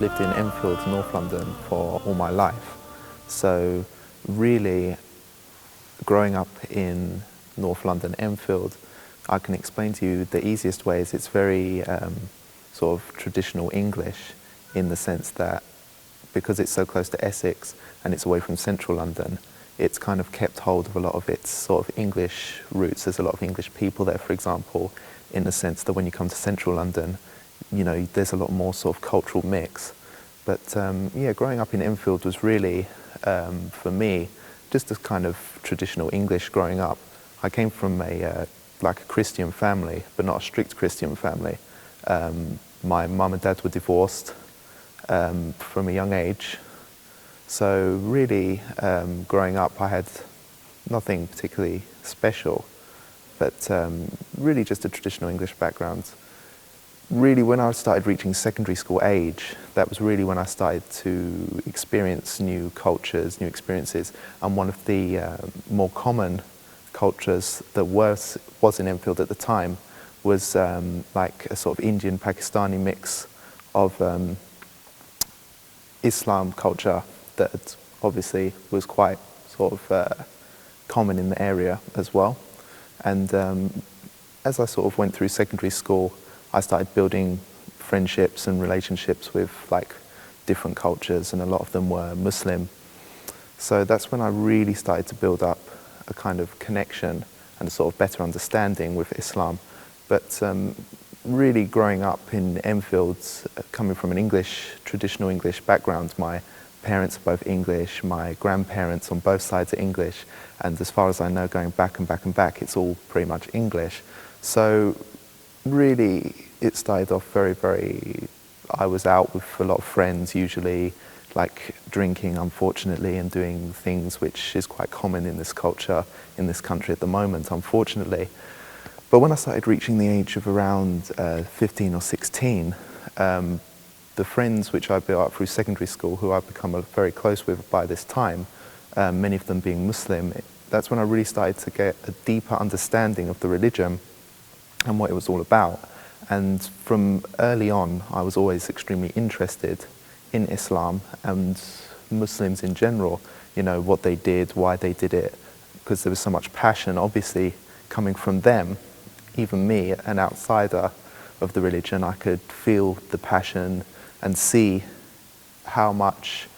lived in Enfield, North London for all my life. So really, growing up in North London, Enfield, I can explain to you the easiest way is it's very sort of traditional English in the sense that because it's so close to Essex and it's away from central London, it's kind of kept hold of a lot of its sort of English roots. There's a lot of English people there, for example, in the sense that when you come to central London, you know, there's a lot more sort of cultural mix. But yeah, growing up in Enfield was really, for me, just a kind of traditional English growing up. I came from like a Christian family, but not a strict Christian family. My mum and dad were divorced from a young age. So really, growing up, I had nothing particularly special, but really just a traditional English background. Really, when I started reaching secondary school age, that was really when I started to experience new cultures, new experiences. And one of the more common cultures that was in Enfield at the time was like a sort of Indian Pakistani mix of Islam culture that obviously was quite sort of common in the area as well. And as I sort of went through secondary school, I started building friendships and relationships with like different cultures, and a lot of them were Muslim. So that's when I really started to build up a kind of connection and a sort of better understanding with Islam. But really growing up in Enfield, coming from an traditional English background, my parents are both English, my grandparents on both sides are English, and as far as I know, going back and back and back, it's all pretty much English. So really, it started off very, I was out with a lot of friends, usually like drinking, unfortunately, and doing things which is quite common in this culture, in this country at the moment, unfortunately. But when I started reaching the age of around 15 or 16, the friends which I built up through secondary school, who I've become very close with by this time, many of them being Muslim, that's when I really started to get a deeper understanding of the religion and what it was all about. And from early on, I was always extremely interested in Islam and Muslims in general, you know, what they did, why they did it, because there was so much passion, obviously, coming from them. Even me, an outsider of the religion, I could feel the passion and see how much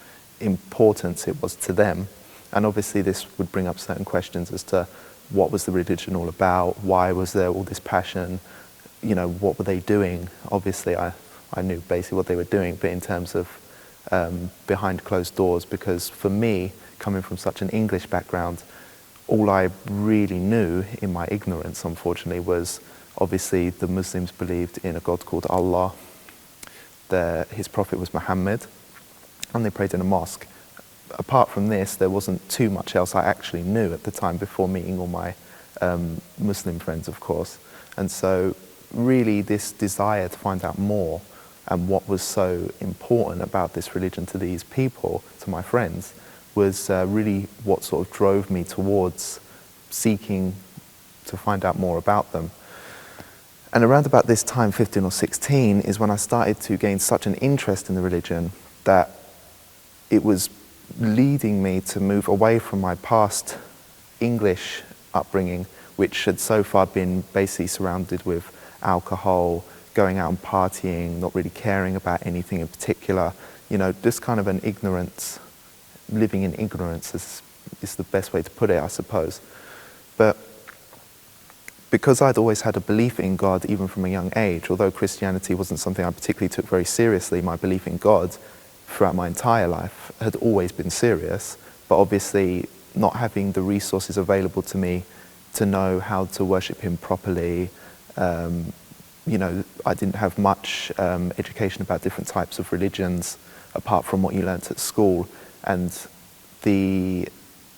importance it was to them. And obviously this would bring up certain questions as to what was the religion all about, why was there all this passion, you know, what were they doing? Obviously I knew basically what they were doing, but in terms of behind closed doors, because for me, coming from such an English background, all I really knew in my ignorance, unfortunately, was obviously the Muslims believed in a God called Allah, his prophet was Muhammad, and they prayed in a mosque. Apart from this, there wasn't too much else I actually knew at the time before meeting all my Muslim friends, of course. And so really this desire to find out more and what was so important about this religion to these people, to my friends, was really what sort of drove me towards seeking to find out more about them. And around about this time, 15 or 16, is when I started to gain such an interest in the religion that it was leading me to move away from my past English upbringing, which had so far been basically surrounded with alcohol, going out and partying, not really caring about anything in particular, you know, just kind of an ignorance, living in ignorance is the best way to put it, I suppose. But because I'd always had a belief in God, even from a young age, although Christianity wasn't something I particularly took very seriously, my belief in God throughout my entire life had always been serious, but obviously not having the resources available to me to know how to worship him properly. You know, I didn't have much education about different types of religions apart from what you learnt at school, and the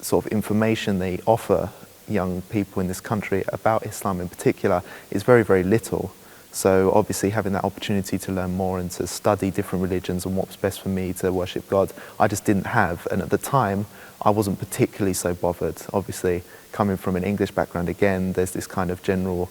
sort of information they offer young people in this country about Islam in particular is very little. So obviously having that opportunity to learn more and to study different religions and what was best for me to worship God, I just didn't have. And at the time, I wasn't particularly so bothered. Obviously, coming from an English background again, there's this kind of general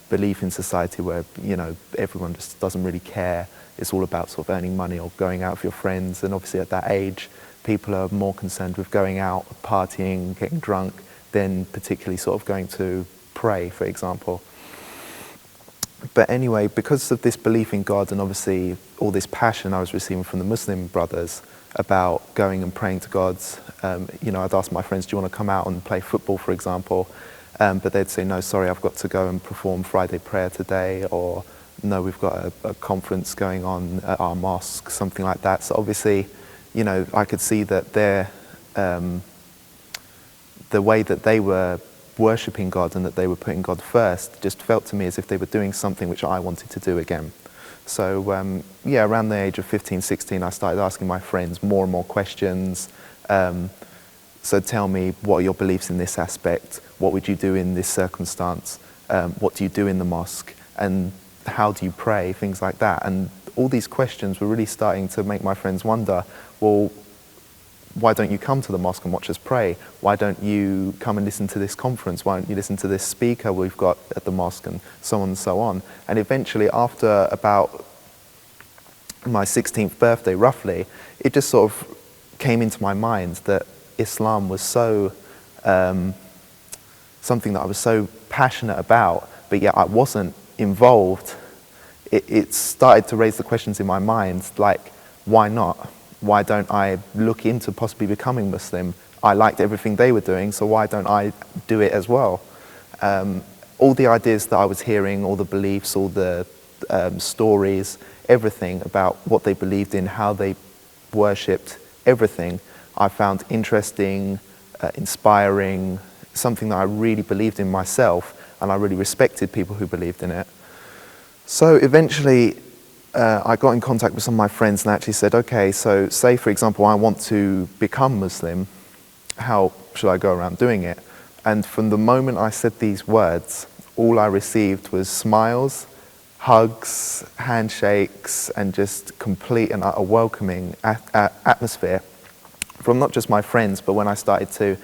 belief in society where, you know, everyone just doesn't really care. It's all about sort of earning money or going out with your friends. And obviously at that age, people are more concerned with going out, partying, getting drunk, than particularly sort of going to pray, for example. But anyway, because of this belief in God and obviously all this passion I was receiving from the Muslim brothers about going and praying to God, you know, I'd ask my friends, do you want to come out and play football, for example? But they'd say, no, sorry, I've got to go and perform Friday prayer today, or no, we've got a conference going on at our mosque, something like that. So obviously, you know, I could see that the way that they were worshipping God and that they were putting God first just felt to me as if they were doing something which I wanted to do again. So yeah, around the age of 15, 16, I started asking my friends more and more questions. So tell me, what are your beliefs in this aspect? What would you do in this circumstance? What do you do in the mosque? And how do you pray? Things like that. And all these questions were really starting to make my friends wonder, well, why don't you come to the mosque and watch us pray? Why don't you come and listen to this conference? Why don't you listen to this speaker we've got at the mosque, and so on and so on? And eventually, after about my 16th birthday, roughly, it just sort of came into my mind that Islam was so, something that I was so passionate about, but yet I wasn't involved. It started to raise the questions in my mind, like, why not? Why don't I look into possibly becoming Muslim? I liked everything they were doing, so why don't I do it as well? All the ideas that I was hearing, all the beliefs, all the stories, everything about what they believed in, how they worshipped, everything I found interesting, inspiring, something that I really believed in myself, and I really respected people who believed in it. So eventually, I got in contact with some of my friends and actually said, okay, so say, for example, I want to become Muslim, how should I go around doing it? And from the moment I said these words, all I received was smiles, hugs, handshakes, and just complete and utter welcoming atmosphere from not just my friends, but when I started to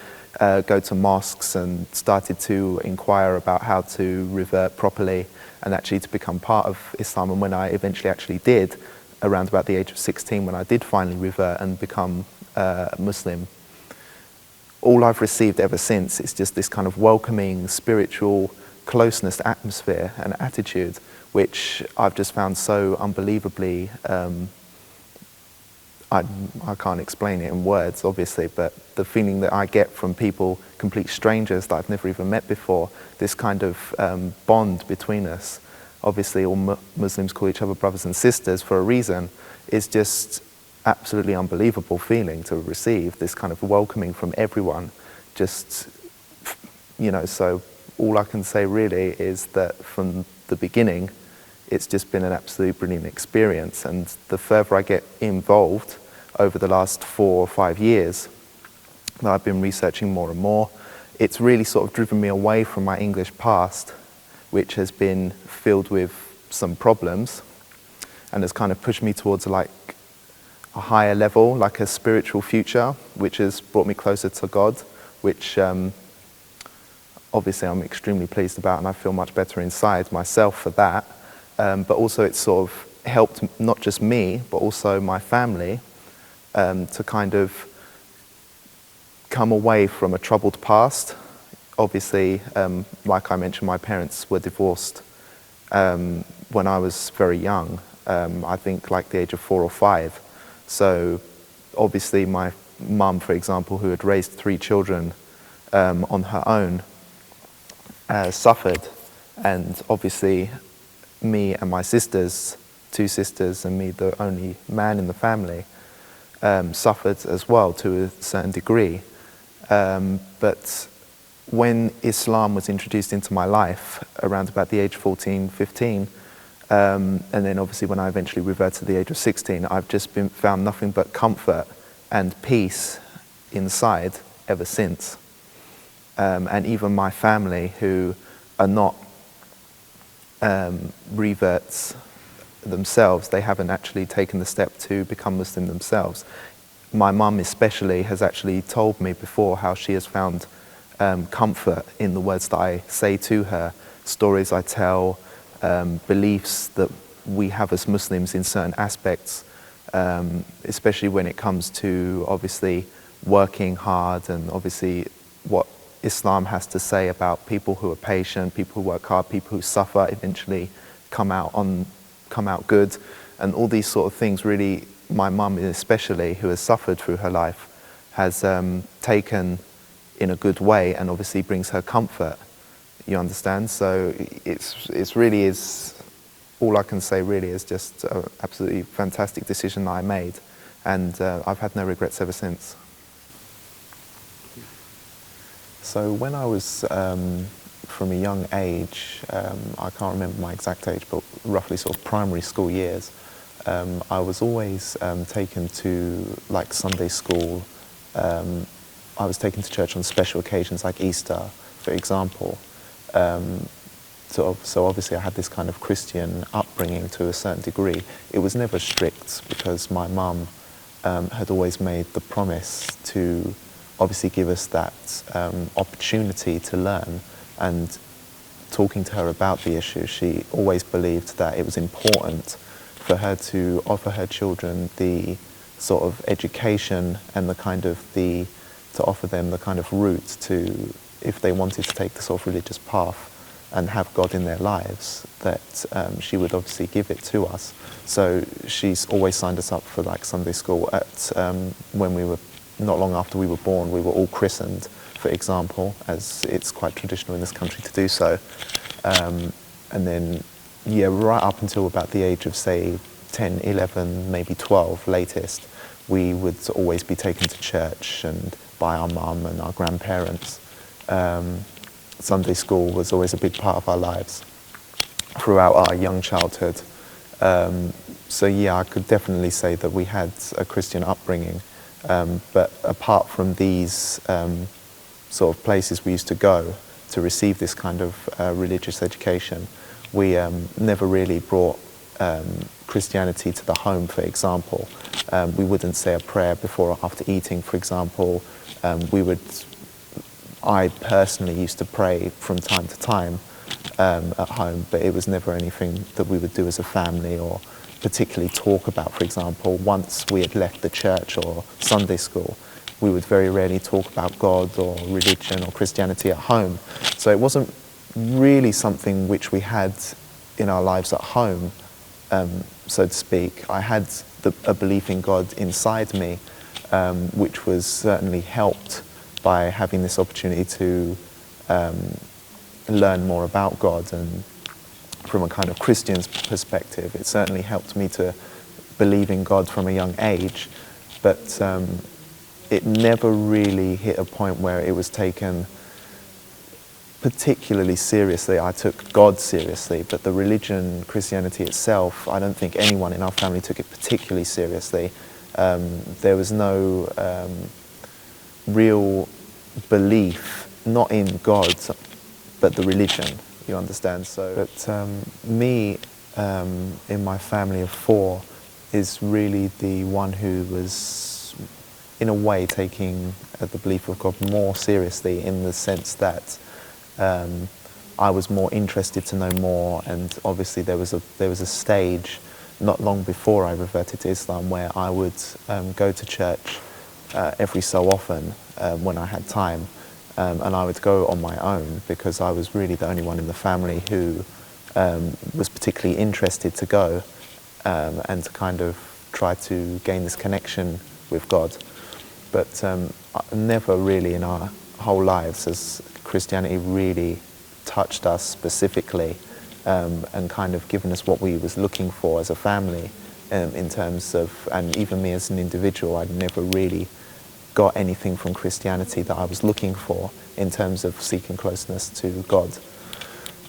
go to mosques and started to inquire about how to revert properly and actually to become part of Islam. And when I eventually actually did, around about the age of 16, when I did finally revert and become Muslim, all I've received ever since is just this kind of welcoming, spiritual closeness atmosphere and attitude, which I've just found so unbelievably, I can't explain it in words, obviously, but the feeling that I get from people, complete strangers that I've never even met before, this kind of bond between us, obviously all Muslims call each other brothers and sisters for a reason, is just absolutely unbelievable feeling to receive, this kind of welcoming from everyone. Just, you know, so all I can say really is that from the beginning, it's just been an absolute brilliant experience. And the further I get involved over the last 4 or 5 years, that I've been researching more and more, it's really sort of driven me away from my English past, which has been filled with some problems, and has kind of pushed me towards like a higher level, like a spiritual future, which has brought me closer to God, which obviously I'm extremely pleased about, and I feel much better inside myself for that. But also it's sort of helped not just me, but also my family to kind of come away from a troubled past. Obviously, like I mentioned, my parents were divorced when I was very young, I think like the age of 4 or 5. So obviously my mum, for example, who had raised 3 children on her own, suffered. And obviously me and my sisters, 2 sisters and me, the only man in the family, suffered as well to a certain degree. But when Islam was introduced into my life around about the age 14, 15, and then obviously when I eventually reverted to the age of 16, I've just found nothing but comfort and peace inside ever since. And even my family, who are not reverts themselves, they haven't actually taken the step to become Muslim themselves. My mum especially has actually told me before how she has found comfort in the words that I say to her, stories I tell, beliefs that we have as Muslims in certain aspects, especially when it comes to obviously working hard, and obviously what Islam has to say about people who are patient, people who work hard, people who suffer eventually come out good, and all these sort of things. Really, my mum especially, who has suffered through her life, has taken in a good way, and obviously brings her comfort. You understand? So it's really is, all I can say really is just an absolutely fantastic decision that I made, and I've had no regrets ever since. So when I was from a young age, I can't remember my exact age, but roughly sort of primary school years, I was always taken to like Sunday school. I was taken to church on special occasions like Easter, for example. So obviously I had this kind of Christian upbringing to a certain degree. It was never strict because my mum had always made the promise to obviously give us that opportunity to learn, and talking to her about the issue, she always believed that it was important for her to offer her children the sort of education and to offer them the kind of route to, if they wanted to take the sort of religious path and have God in their lives, that she would obviously give it to us. So she's always signed us up for like Sunday school. When we were, not long after we were born, we were all christened, for example, as it's quite traditional in this country to do so. And then, yeah, right up until about the age of, say, 10, 11, maybe 12 latest, we would always be taken to church and by our mum and our grandparents. Sunday school was always a big part of our lives throughout our young childhood. So yeah, I could definitely say that we had a Christian upbringing. But apart from these sort of places we used to go to receive this kind of religious education, we never really brought Christianity to the home, for example. We wouldn't say a prayer before or after eating, for example. I personally used to pray from time to time at home, but it was never anything that we would do as a family or particularly talk about. For example, once we had left the church or Sunday school, we would very rarely talk about God or religion or Christianity at home. So it wasn't really something which we had in our lives at home, so to speak. I had a belief in God inside me, which was certainly helped by having this opportunity to learn more about God, and from a kind of Christian's perspective, it certainly helped me to believe in God from a young age, but it never really hit a point where it was taken particularly seriously. I took God seriously, but the religion, Christianity itself, I don't think anyone in our family took it particularly seriously. There was no real belief, not in God, but the religion, you understand? So, but me, in my family of four, is really the one who was, in a way, taking the belief of God more seriously, in the sense that I was more interested to know more, and obviously there was a stage not long before I reverted to Islam where I would go to church every so often when I had time, and I would go on my own because I was really the only one in the family who was particularly interested to go and to kind of try to gain this connection with God. But never really in our whole lives has Christianity really touched us specifically and kind of given us what we was looking for as a family in terms of, and even me as an individual, I'd never really got anything from Christianity that I was looking for in terms of seeking closeness to God.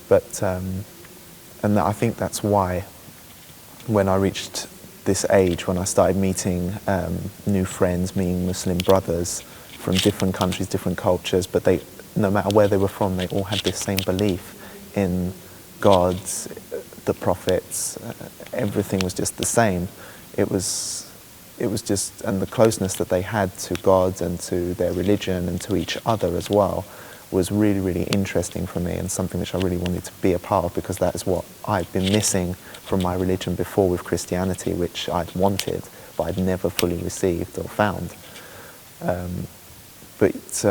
But, and I think that's why when I reached this age, when I started meeting new friends, meeting Muslim brothers from different countries, different cultures, but they, no matter where they were from, they all had this same belief in God, the prophets, everything was just the same. It was just, and the closeness that they had to God and to their religion and to each other as well was really, really interesting for me, and something which I really wanted to be a part of, because that is what I'd been missing from my religion before with Christianity, which I'd wanted, but I'd never fully received or found. But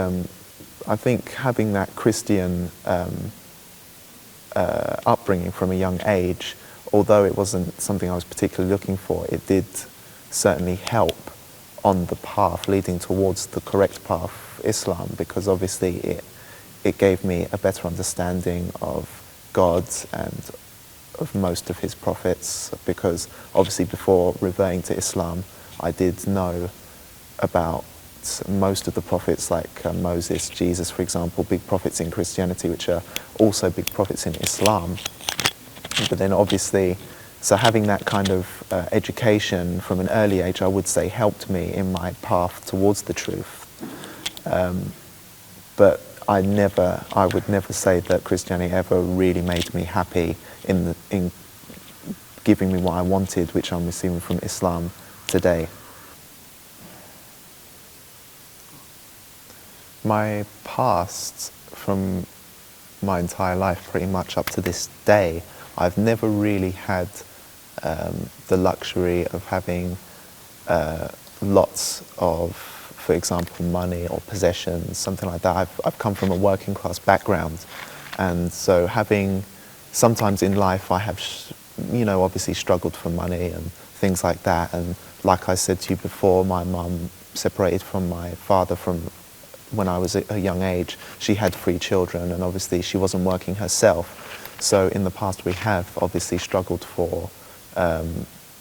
I think having that Christian upbringing from a young age, although it wasn't something I was particularly looking for, it did certainly help on the path leading towards the correct path, Islam, because obviously it gave me a better understanding of God and of most of his prophets, because obviously before reverting to Islam, I did know about most of the prophets, like Moses, Jesus, for example, big prophets in Christianity, which are also big prophets in Islam. But then obviously, so having that kind of education from an early age, I would say, helped me in my path towards the truth. But I would never say that Christianity ever really made me happy in giving me what I wanted, which I'm receiving from Islam today. My past, from my entire life pretty much up to this day, I've never really had the luxury of having lots of, for example, money or possessions, something like that. I've come from a working class background, and so sometimes in life I have, obviously struggled for money and things like that. And like I said to you before, my mum separated from my father when I was a young age. She had 3 children, and obviously she wasn't working herself. So in the past we have obviously struggled for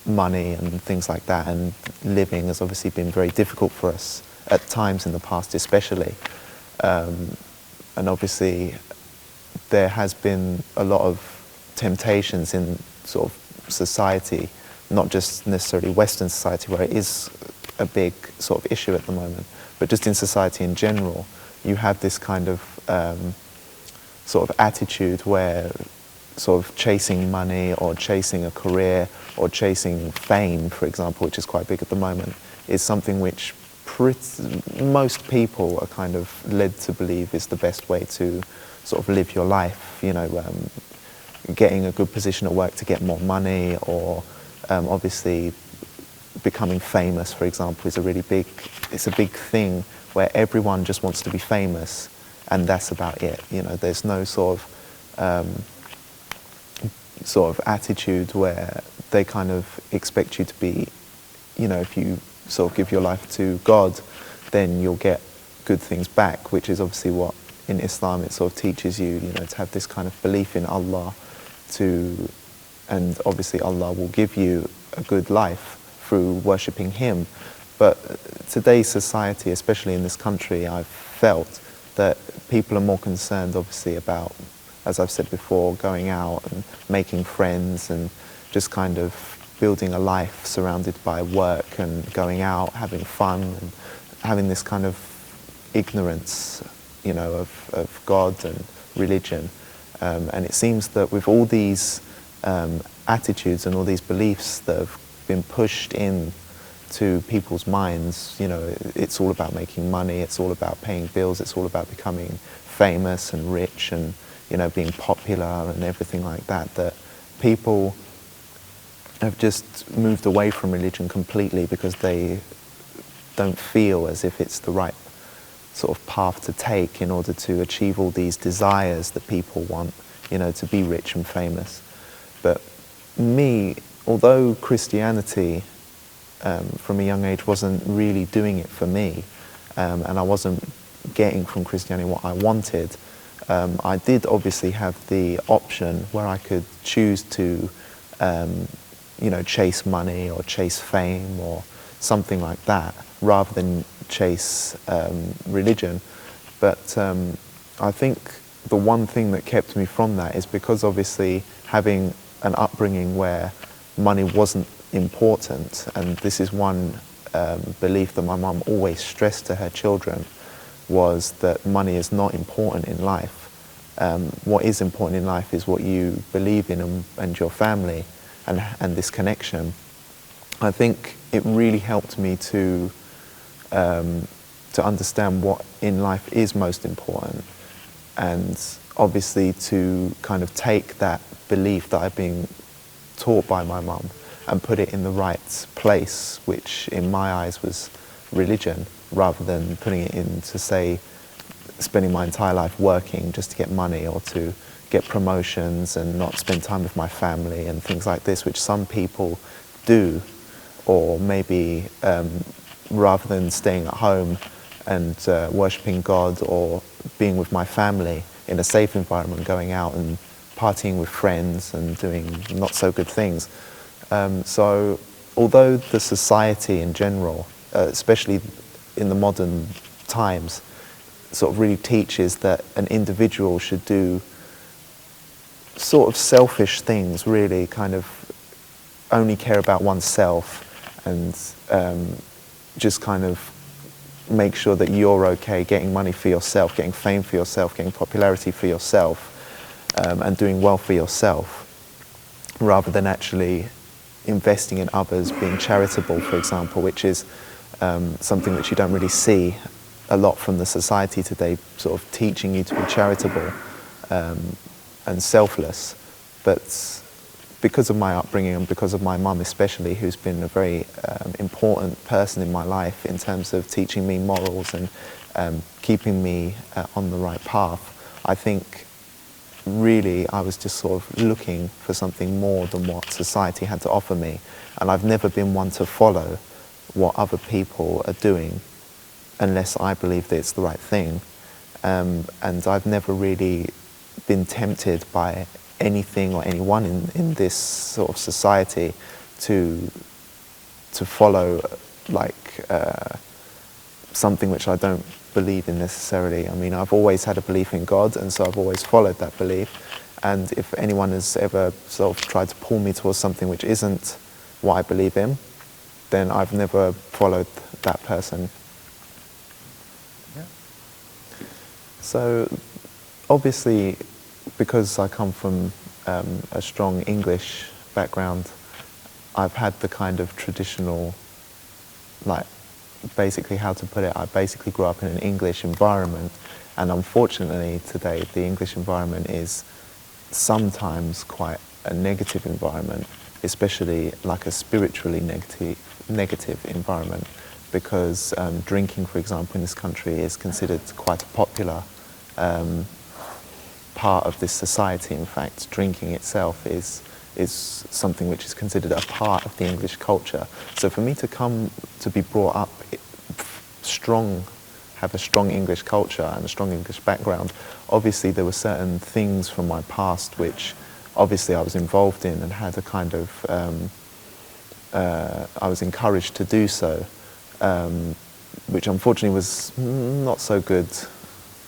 money and things like that, and living has obviously been very difficult for us at times in the past especially. And obviously there has been a lot of temptations in sort of society, not just necessarily Western society where it is a big sort of issue at the moment, but just in society in general. You have this kind of sort of attitude where sort of chasing money or chasing a career or chasing fame, for example, which is quite big at the moment, is something which most people are kind of led to believe is the best way to sort of live your life. Getting a good position at work to get more money, or obviously becoming famous, for example, is a big thing where everyone just wants to be famous, and that's about it. There's no sort of attitude where they kind of expect you to be, if you sort of give your life to God, then you'll get good things back, which is obviously what in Islam it sort of teaches you, to have this kind of belief in Allah, and obviously Allah will give you a good life through worshipping Him. But today's society, especially in this country, I've felt that people are more concerned obviously about, as I've said before, going out and making friends and just kind of building a life surrounded by work and going out, having fun, and having this kind of ignorance, of God and religion. And it seems that with all these attitudes and all these beliefs that have been pushed in to people's minds, it's all about making money, it's all about paying bills, it's all about becoming famous and rich and, being popular and everything like that, that people have just moved away from religion completely because they don't feel as if it's the right sort of path to take in order to achieve all these desires that people want, to be rich and famous. But me, although Christianity from a young age wasn't really doing it for me, and I wasn't getting from Christianity what I wanted, I did obviously have the option where I could choose to chase money or chase fame or something like that, rather than chase religion. But I think the one thing that kept me from that is because obviously having an upbringing where money wasn't important, and this is one belief that my mum always stressed to her children, was that money is not important in life. What is important in life is what you believe in and your family and this connection. I think it really helped me to understand what in life is most important. and obviously to kind of take that belief that I've been taught by my mum and put it in the right place, which in my eyes was religion, rather than putting it into, say, spending my entire life working just to get money or to get promotions and not spend time with my family and things like this, which some people do, or maybe rather than staying at home and worshipping God or being with my family in a safe environment, going out and partying with friends and doing not so good things. So although the society in general, especially in the modern times, sort of really teaches that an individual should do sort of selfish things, really kind of only care about oneself and just kind of make sure that you're okay, getting money for yourself, getting fame for yourself, getting popularity for yourself, and doing well for yourself, rather than actually investing in others, being charitable, for example, which is something which you don't really see a lot from the society today, sort of teaching you to be charitable and selfless. But because of my upbringing and because of my mum especially, who's been a very important person in my life in terms of teaching me morals and keeping me on the right path, I think really I was just sort of looking for something more than what society had to offer me. And I've never been one to follow what other people are doing unless I believe that it's the right thing. And I've never really been tempted by anything or anyone in this sort of society to follow like something which I don't believe in necessarily. I mean, I've always had a belief in God, and so I've always followed that belief. And if anyone has ever sort of tried to pull me towards something which isn't what I believe in, then I've never followed that person. Yeah. So obviously, because I come from a strong English background, I've had the kind of traditional, like, basically how to put it, I basically grew up in an English environment, and unfortunately today the English environment is sometimes quite a negative environment, especially like a spiritually negative environment, because drinking, for example, in this country is considered quite a popular part of this society. In fact, drinking itself is something which is considered a part of the English culture. So for me to come to be brought up have a strong English culture and a strong English background, obviously there were certain things from my past which obviously I was involved in and had a kind of, I was encouraged to do so, which unfortunately was not so good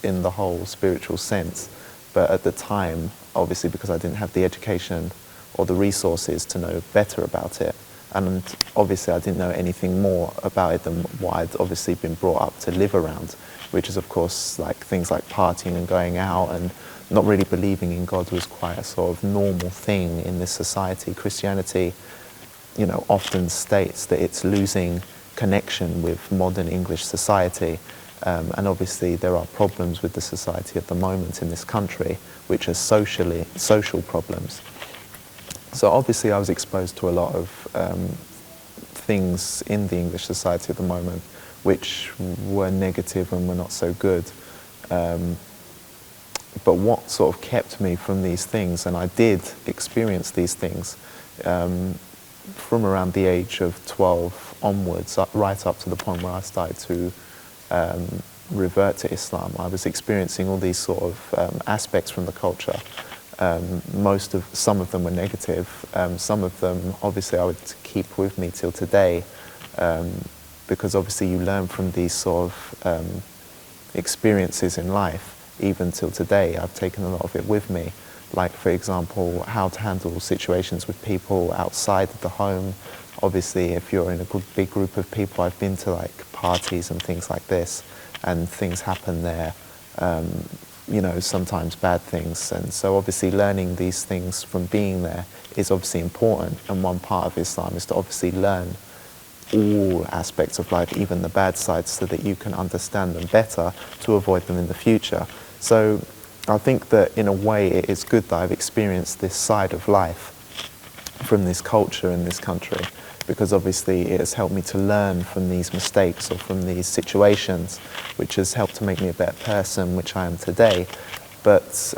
in the whole spiritual sense. But at the time, obviously because I didn't have the education or the resources to know better about it, and obviously I didn't know anything more about it than what I'd obviously been brought up to live around, which is of course like things like partying and going out, and not really believing in God was quite a sort of normal thing in this society. Christianity, you know, often states that it's losing connection with modern English society. And obviously there are problems with the society at the moment in this country, which are social problems. So obviously I was exposed to a lot of things in the English society at the moment which were negative and were not so good. But what sort of kept me from these things, and I did experience these things from around the age of 12 onwards, right up to the point where I started to revert to Islam. I was experiencing all these sort of aspects from the culture. Some of them were negative. Some of them, obviously, I would keep with me till today, because obviously you learn from these sort of experiences in life. Even till today, I've taken a lot of it with me. Like, for example, how to handle situations with people outside of the home. Obviously, if you're in a big group of people, I've been to like parties and things like this, and things happen there, you know, sometimes bad things. And so obviously learning these things from being there is obviously important. And one part of Islam is to obviously learn all aspects of life, even the bad sides, so that you can understand them better to avoid them in the future. So I think that in a way it is good that I've experienced this side of life from this culture in this country, because obviously it has helped me to learn from these mistakes or from these situations, which has helped to make me a better person, which I am today. But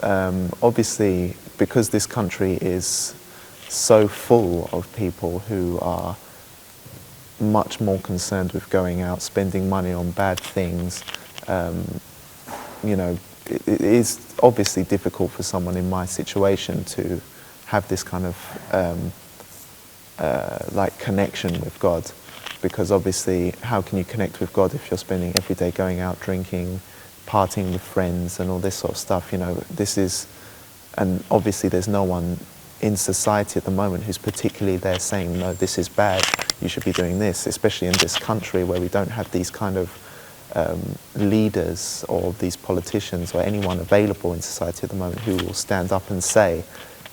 obviously, because this country is so full of people who are much more concerned with going out, spending money on bad things, you know, it is obviously difficult for someone in my situation to have this kind of like connection with God, because obviously how can you connect with God if you're spending every day going out drinking, partying with friends and all this sort of stuff? You know, this is, and obviously there's no one in society at the moment who's particularly there saying, no, this is bad, you should be doing this, especially in this country where we don't have these kind of leaders or these politicians or anyone available in society at the moment who will stand up and say,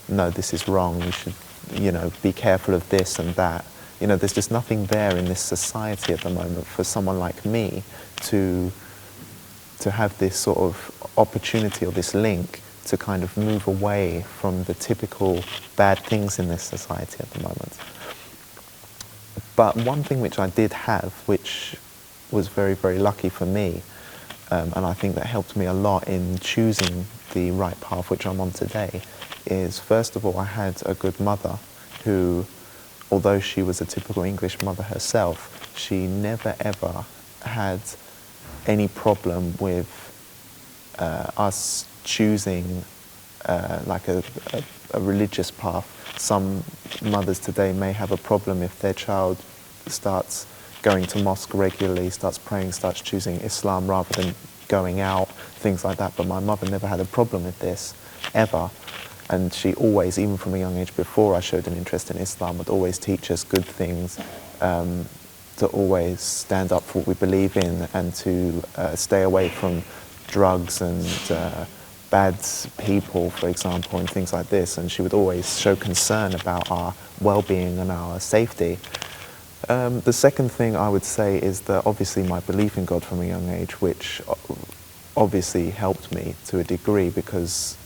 no, this is wrong, you should, you know, be careful of this and that. You know, there's just nothing there in this society at the moment for someone like me to have this sort of opportunity or this link to kind of move away from the typical bad things in this society at the moment. But one thing which I did have, which was very, very lucky for me, and I think that helped me a lot in choosing the right path which I'm on today, is first of all I had a good mother who, although she was a typical English mother herself, she never ever had any problem with us choosing like a religious path. Some mothers today may have a problem if their child starts going to mosque regularly, starts praying, starts choosing Islam rather than going out, things like that. But my mother never had a problem with this, ever. And she always, even from a young age before I showed an interest in Islam, would always teach us good things, to always stand up for what we believe in and to stay away from drugs and bad people, for example, and things like this. And she would always show concern about our well-being and our safety. The second thing I would say is that obviously my belief in God from a young age, which obviously helped me to a degree, because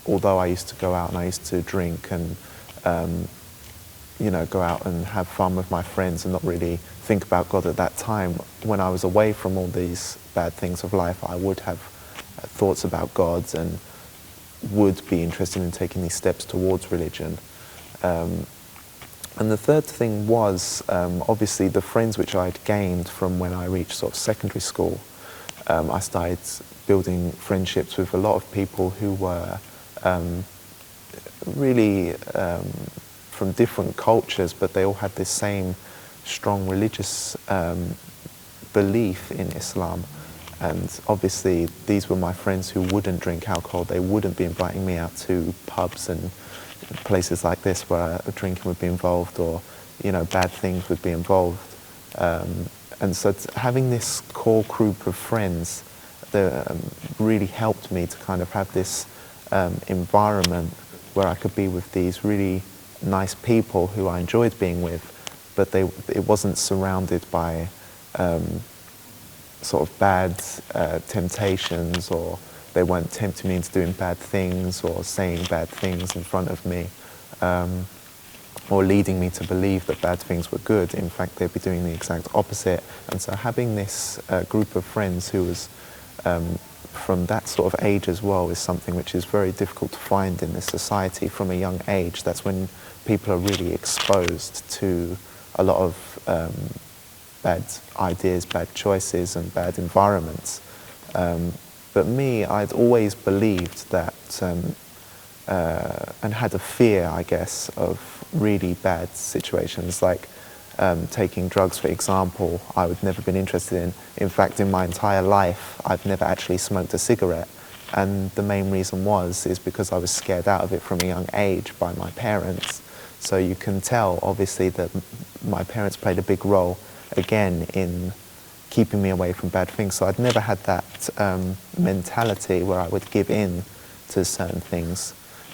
although I used to go out and I used to drink and you know, go out and have fun with my friends and not really think about God at that time, when I was away from all these bad things of life, I would have thoughts about God and would be interested in taking these steps towards religion. And the third thing was obviously the friends which I'd gained from when I reached sort of secondary school. I started building friendships with a lot of people who were really from different cultures, but they all had this same strong religious belief in Islam. And obviously these were my friends who wouldn't drink alcohol. They wouldn't be inviting me out to pubs and places like this where drinking would be involved, or, you know, bad things would be involved. And so having this core group of friends that really helped me to kind of have this environment where I could be with these really nice people who I enjoyed being with, but it wasn't surrounded by sort of bad temptations, or they weren't tempting me into doing bad things or saying bad things in front of me, or leading me to believe that bad things were good. In fact, they'd be doing the exact opposite. And so having this group of friends who was from that sort of age as well is something which is very difficult to find in this society from a young age. That's when people are really exposed to a lot of bad ideas, bad choices and bad environments. But me, I'd always believed that, and had a fear, I guess, of really bad situations, like taking drugs, for example, I would never been interested in. In fact, in my entire life, I've never actually smoked a cigarette. And the main reason is because I was scared out of it from a young age by my parents. So you can tell, obviously, that my parents played a big role, again, in keeping me away from bad things. So I'd never had that mentality where I would give in to certain things.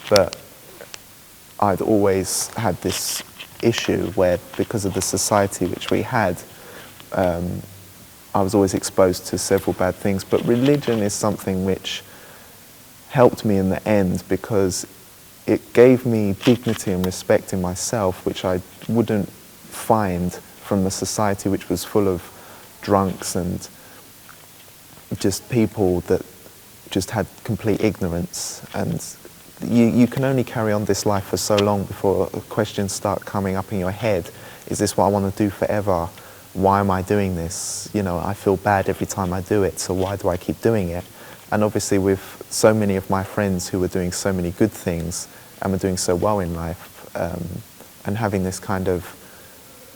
But I'd always had this issue where, because of the society which we had, I was always exposed to several bad things. But religion is something which helped me in the end because it gave me dignity and respect in myself, which I wouldn't find from a society which was full of drunks and just people that just had complete ignorance. And you can only carry on this life for so long before questions start coming up in your head. Is this what I want to do forever? Why am I doing this? You know, I feel bad every time I do it, so why do I keep doing it? And obviously with so many of my friends who were doing so many good things and were doing so well in life, and having this kind of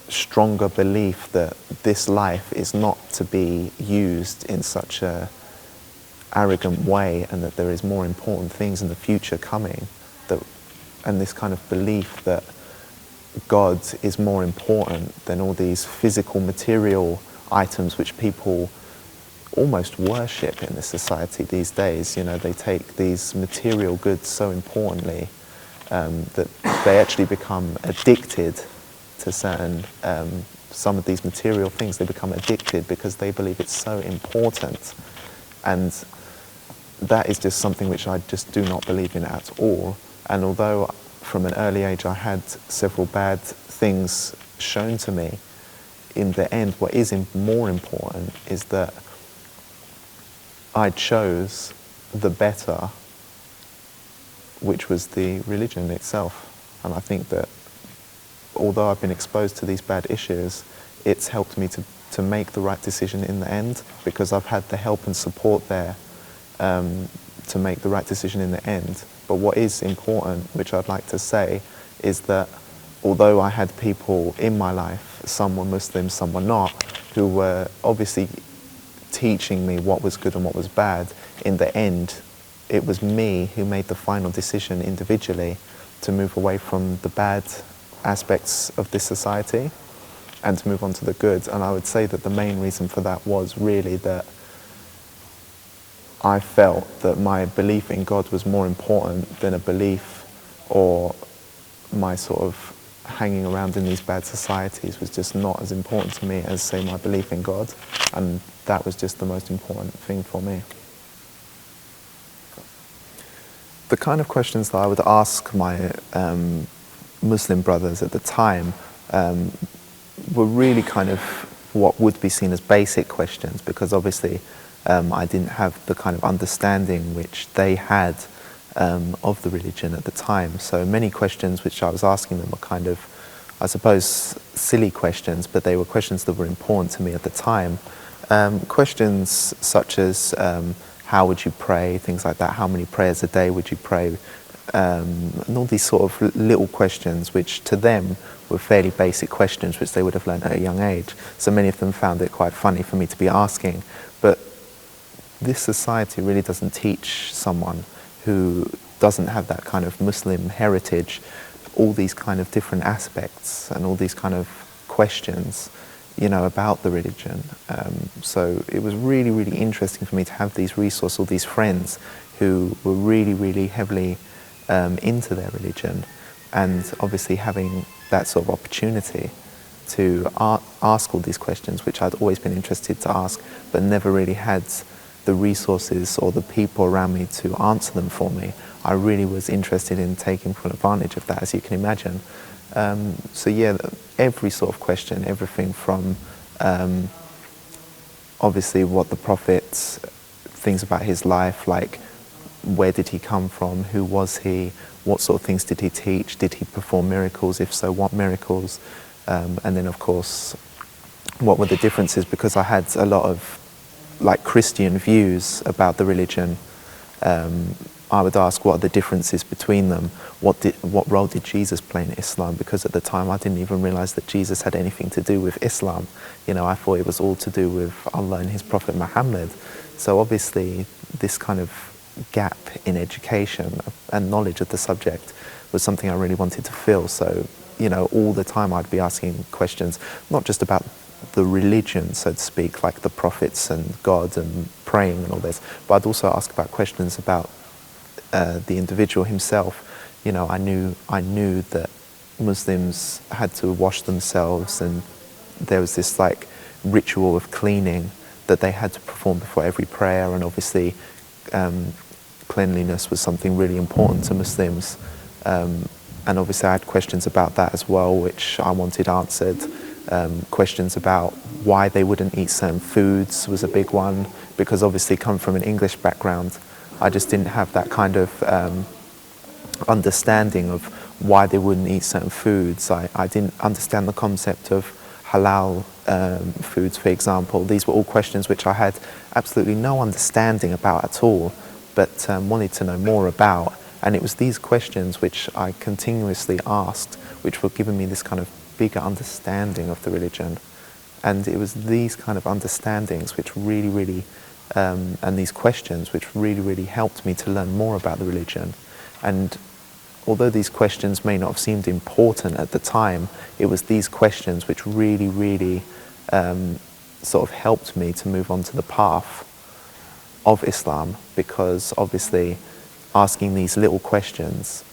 stronger belief that this life is not to be used in such a arrogant way, and that there is more important things in the future coming, and this kind of belief that God is more important than all these physical material items which people almost worship in this society these days. You know, they take these material goods so importantly that they actually become addicted to certain, some of these material things. They become addicted because they believe it's so important. And that is just something which I just do not believe in at all. And although from an early age I had several bad things shown to me, in the end what is more important is that I chose the better, which was the religion itself. And I think that although I've been exposed to these bad issues, it's helped me to make the right decision in the end, because I've had the help and support there to make the right decision in the end. But what is important, which I'd like to say, is that although I had people in my life, some were Muslim, some were not, who were obviously teaching me what was good and what was bad, in the end it was me who made the final decision individually to move away from the bad aspects of this society and to move on to the good. And I would say that the main reason for that was really that I felt that my belief in God was more important than a belief, or my sort of hanging around in these bad societies was just not as important to me as, say, my belief in God. And that was just the most important thing for me. The kind of questions that I would ask my Muslim brothers at the time were really kind of what would be seen as basic questions, because obviously I didn't have the kind of understanding which they had of the religion at the time. So many questions which I was asking them were kind of, I suppose, silly questions, but they were questions that were important to me at the time. Questions such as how would you pray, things like that, how many prayers a day would you pray, and all these sort of little questions which to them were fairly basic questions which they would have learned at a young age. So many of them found it quite funny for me to be asking. But this society really doesn't teach someone who doesn't have that kind of Muslim heritage all these kind of different aspects and all these kind of questions, you know, about the religion. So it was really, really interesting for me to have these resources, all these friends who were really, really heavily into their religion, and obviously having that sort of opportunity to ask all these questions, which I'd always been interested to ask, but never really had the resources or the people around me to answer them for me. I really was interested in taking full advantage of that, as you can imagine. So yeah, every sort of question, everything from obviously what the Prophet, things about his life, like where did he come from, who was he, what sort of things did he teach, did he perform miracles, if so, what miracles, and then of course, what were the differences, because I had a lot of like Christian views about the religion. I would ask what are the differences between them, what role did Jesus play in Islam, because at the time I didn't even realize that Jesus had anything to do with Islam. You know, I thought it was all to do with Allah and his Prophet Muhammad. So obviously this kind of gap in education and knowledge of the subject was something I really wanted to fill. So, you know, all the time I'd be asking questions, not just about the religion, so to speak, like the prophets and God and praying and all this, but I'd also ask about questions about the individual himself. You know, I knew that Muslims had to wash themselves, and there was this like ritual of cleaning that they had to perform before every prayer, and obviously cleanliness was something really important to Muslims. And obviously I had questions about that as well, which I wanted answered. Questions about why they wouldn't eat certain foods was a big one, because obviously come from an English background, I just didn't have that kind of understanding of why they wouldn't eat certain foods. I didn't understand the concept of halal foods, for example. These were all questions which I had absolutely no understanding about at all, but wanted to know more about. And it was these questions which I continuously asked, which were giving me this kind of bigger understanding of the religion. And it was these kind of understandings which really, and these questions which really helped me to learn more about the religion. And although these questions may not have seemed important at the time, it was these questions which really sort of helped me to move on to the path of Islam, because obviously asking these little questions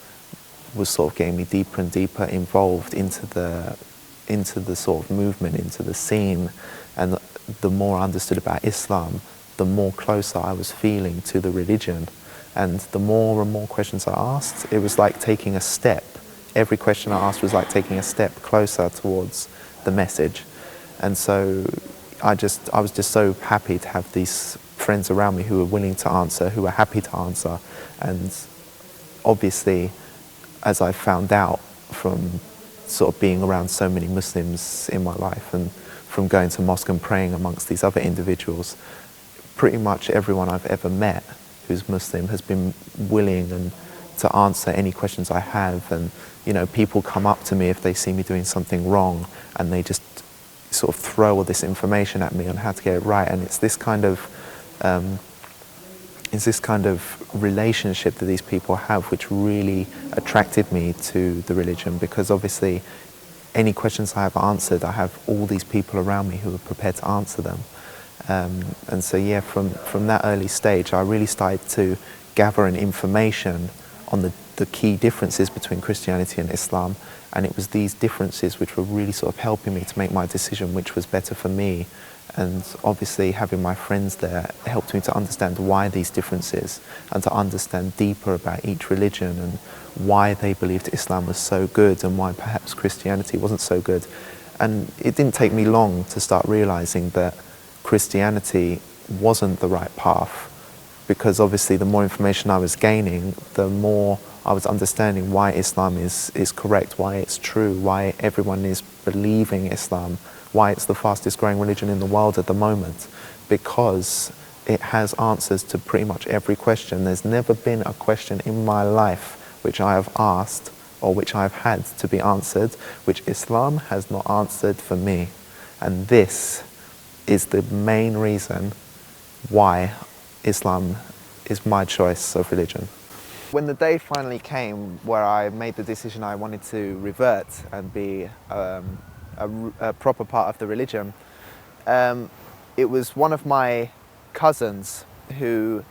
was sort of getting me deeper and deeper involved into the sort of movement, into the scene. And the more I understood about Islam, the more closer I was feeling to the religion. And the more and more questions I asked, it was like taking a step. Every question I asked was like taking a step closer towards the message. And so I was just so happy to have these friends around me who were willing to answer, who were happy to answer. And obviously, as I found out from sort of being around so many Muslims in my life and from going to mosque and praying amongst these other individuals, pretty much everyone I've ever met who's Muslim has been willing and to answer any questions I have. And you know, people come up to me if they see me doing something wrong, and they just sort of throw all this information at me on how to get it right. And it's this kind of relationship that these people have which really attracted me to the religion, because obviously any questions I have answered, I have all these people around me who are prepared to answer them. And so yeah, from that early stage, I really started to gather an information on the key differences between Christianity and Islam. And it was these differences which were really sort of helping me to make my decision which was better for me. And obviously having my friends there helped me to understand why these differences, and to understand deeper about each religion and why they believed Islam was so good and why perhaps Christianity wasn't so good. And it didn't take me long to start realizing that Christianity wasn't the right path, because obviously the more information I was gaining, the more I was understanding why Islam is correct, why it's true, why everyone is believing Islam, why it's the fastest growing religion in the world at the moment, because it has answers to pretty much every question. There's never been a question in my life which I have asked or which I've had to be answered, which Islam has not answered for me. And this is the main reason why Islam is my choice of religion. When the day finally came where I made the decision I wanted to revert and be a proper part of the religion, it was one of my cousins who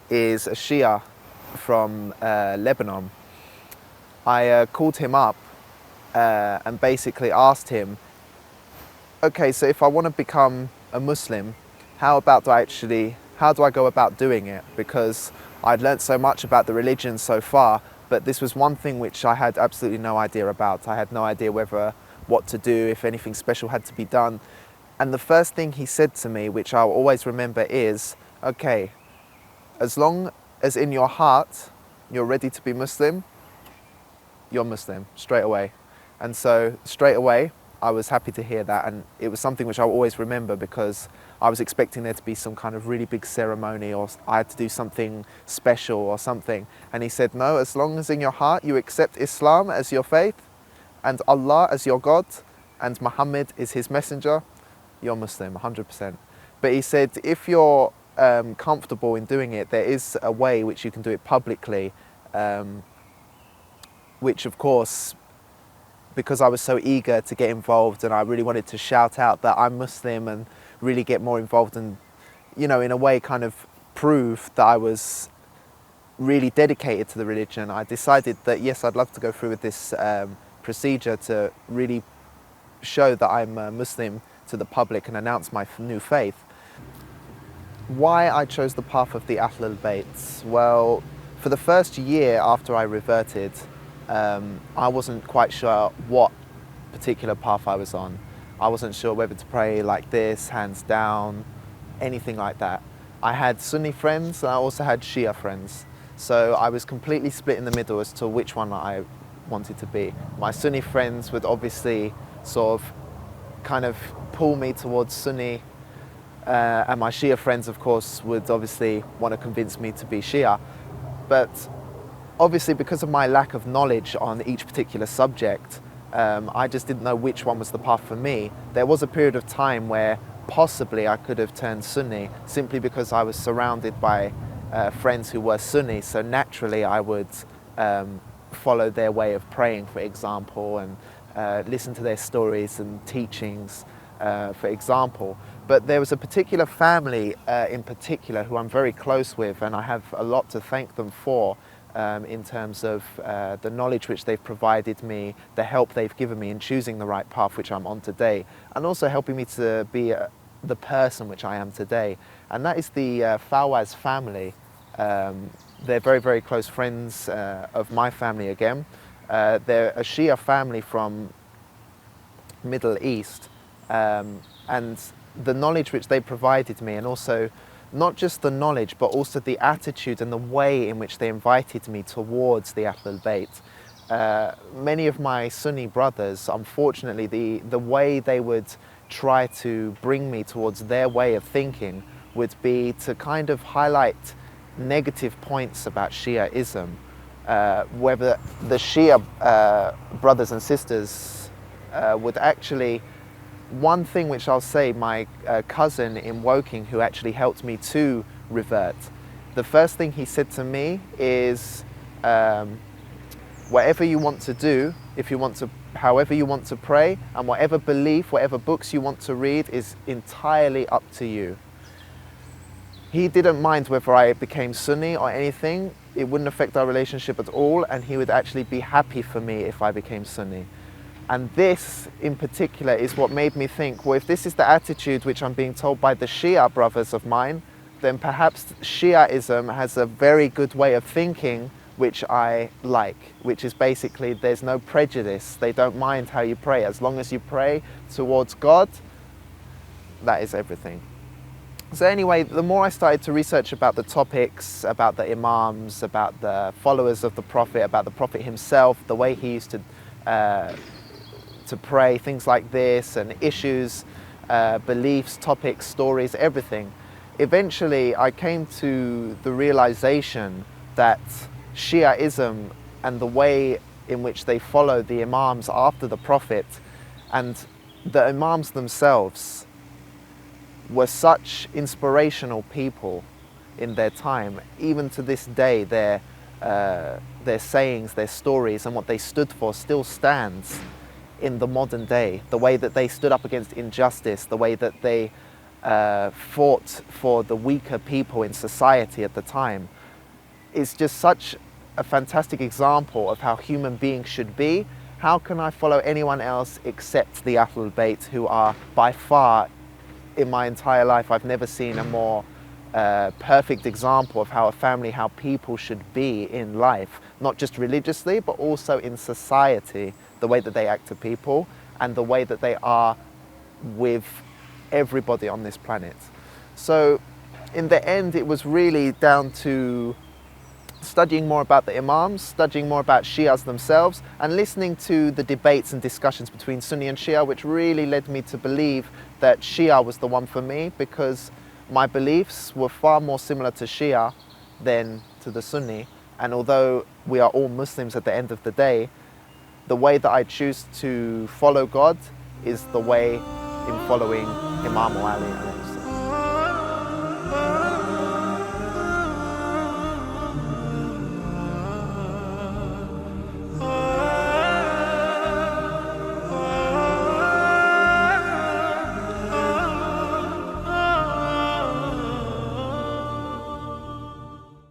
is a Shia from Lebanon. I called him up and basically asked him, okay, so if I want to become a Muslim, how do I go about doing it? Because I'd learnt so much about the religion so far, but this was one thing which I had absolutely no idea about. I had no idea what to do, if anything special had to be done. And the first thing he said to me, which I'll always remember, is, okay, as long as in your heart you're ready to be Muslim, you're Muslim, straight away. And so straight away, I was happy to hear that, and it was something which I'll always remember, because I was expecting there to be some kind of really big ceremony, or I had to do something special or something. And he said, no, as long as in your heart you accept Islam as your faith, and Allah as your God, and Muhammad is his messenger, you're Muslim, 100%. But he said, if you're comfortable in doing it, there is a way which you can do it publicly, which of course, because I was so eager to get involved and I really wanted to shout out that I'm Muslim and really get more involved and, you know, in a way kind of prove that I was really dedicated to the religion, I decided that yes, I'd love to go through with this procedure to really show that I'm a Muslim to the public and announce my new faith. Why I chose the path of the Ahlul Bayt? Well, for the first year after I reverted, I wasn't quite sure what particular path I was on. I wasn't sure whether to pray like this, hands down, anything like that. I had Sunni friends and I also had Shia friends. So I was completely split in the middle as to which one I wanted to be. My Sunni friends would obviously sort of kind of pull me towards Sunni, and my Shia friends, of course, would obviously want to convince me to be Shia. But obviously, because of my lack of knowledge on each particular subject, I just didn't know which one was the path for me. There was a period of time where possibly I could have turned Sunni simply because I was surrounded by friends who were Sunni, so naturally I would follow their way of praying, for example, and listen to their stories and teachings, for example. But there was a particular family in particular who I'm very close with, and I have a lot to thank them for in terms of the knowledge which they've provided me, the help they've given me in choosing the right path which I'm on today, and also helping me to be the person which I am today. And that is the Fawaz family. They're very, very close friends of my family again. They're a Shia family from Middle East, and the knowledge which they provided me, and also not just the knowledge but also the attitude and the way in which they invited me towards the Ahlul Bayt. Many of my Sunni brothers, unfortunately, the way they would try to bring me towards their way of thinking would be to kind of highlight negative points about Shiaism, whether the Shia brothers and sisters would actually, one thing which I'll say, my cousin in Woking, who actually helped me to revert, the first thing he said to me is, whatever you want to do, if you want to, however you want to pray, and whatever belief, whatever books you want to read is entirely up to you. He didn't mind whether I became Sunni or anything. It wouldn't affect our relationship at all, and he would actually be happy for me if I became Sunni. And this in particular is what made me think, well, if this is the attitude which I'm being told by the Shia brothers of mine, then perhaps Shiaism has a very good way of thinking which I like, which is basically there's no prejudice. They don't mind how you pray. As long as you pray towards God, that is everything. So anyway, the more I started to research about the topics, about the Imams, about the followers of the Prophet, about the Prophet himself, the way he used to pray, things like this, and issues, beliefs, topics, stories, everything. Eventually, I came to the realization that Shiaism and the way in which they follow the Imams after the Prophet, and the Imams themselves, were such inspirational people in their time. Even to this day, their sayings, their stories, and what they stood for still stands in the modern day. The way that they stood up against injustice, the way that they fought for the weaker people in society at the time, is just such a fantastic example of how human beings should be. How can I follow anyone else except the Ahlul Bayt, who are by far, in my entire life, I've never seen a more perfect example of how a family, how people should be in life, not just religiously, but also in society, the way that they act to people and the way that they are with everybody on this planet. So in the end, it was really down to studying more about the Imams, studying more about Shias themselves, and listening to the debates and discussions between Sunni and Shia, which really led me to believe that Shia was the one for me, because my beliefs were far more similar to Shia than to the Sunni. And although we are all Muslims at the end of the day, the way that I choose to follow God is the way in following Imam Ali.